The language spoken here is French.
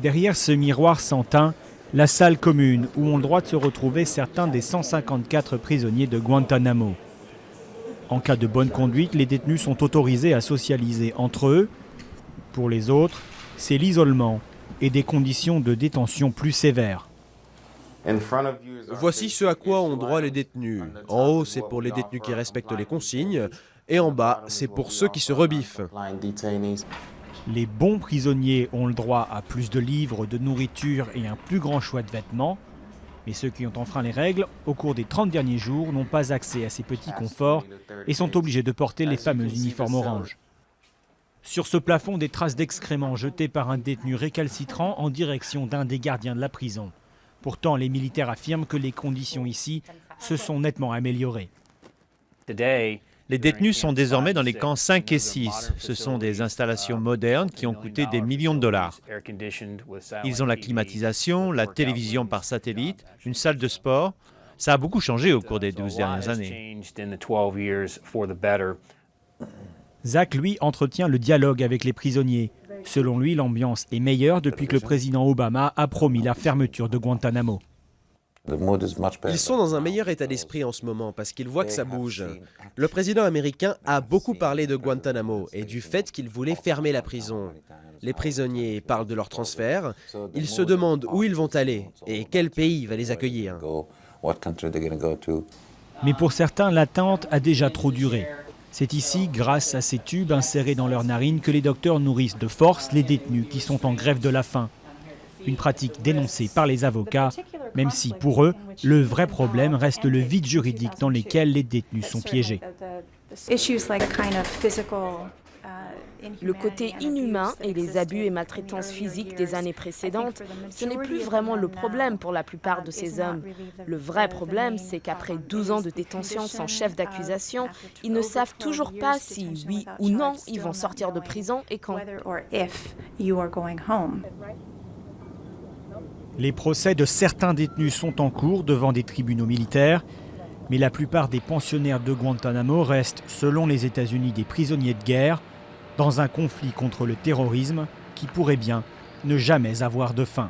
Derrière ce miroir sans teint, la salle commune où ont le droit de se retrouver certains des 154 prisonniers de Guantanamo. En cas de bonne conduite, les détenus sont autorisés à socialiser entre eux. Pour les autres, c'est l'isolement et des conditions de détention plus sévères. Voici ce à quoi ont droit les détenus. En haut, c'est pour les détenus qui respectent les consignes, et en bas, c'est pour ceux qui se rebiffent. Les bons prisonniers ont le droit à plus de livres, de nourriture et un plus grand choix de vêtements. Mais ceux qui ont enfreint les règles, au cours des 30 derniers jours, n'ont pas accès à ces petits conforts et sont obligés de porter les fameux uniformes orange. Sur ce plafond, des traces d'excréments jetés par un détenu récalcitrant en direction d'un des gardiens de la prison. Pourtant, les militaires affirment que les conditions ici se sont nettement améliorées. Les détenus sont désormais dans les camps 5 et 6. Ce sont des installations modernes qui ont coûté des millions de dollars. Ils ont la climatisation, la télévision par satellite, une salle de sport. Ça a beaucoup changé au cours des 12 dernières années. Zach, lui, entretient le dialogue avec les prisonniers. Selon lui, l'ambiance est meilleure depuis que le président Obama a promis la fermeture de Guantanamo. Ils sont dans un meilleur état d'esprit en ce moment parce qu'ils voient que ça bouge. Le président américain a beaucoup parlé de Guantanamo et du fait qu'il voulait fermer la prison. Les prisonniers parlent de leur transfert, ils se demandent où ils vont aller et quel pays va les accueillir. Mais pour certains, l'attente a déjà trop duré. C'est ici, grâce à ces tubes insérés dans leurs narines, que les docteurs nourrissent de force les détenus qui sont en grève de la faim. Une pratique dénoncée par les avocats, même si pour eux, le vrai problème reste le vide juridique dans lequel les détenus sont piégés. Le côté inhumain et les abus et maltraitances physiques des années précédentes, ce n'est plus vraiment le problème pour la plupart de ces hommes. Le vrai problème, c'est qu'après 12 ans de détention sans chef d'accusation, ils ne savent toujours pas si, oui ou non, ils vont sortir de prison et quand. Les procès de certains détenus sont en cours devant des tribunaux militaires, mais la plupart des pensionnaires de Guantanamo restent, selon les États-Unis, des prisonniers de guerre, dans un conflit contre le terrorisme qui pourrait bien ne jamais avoir de fin.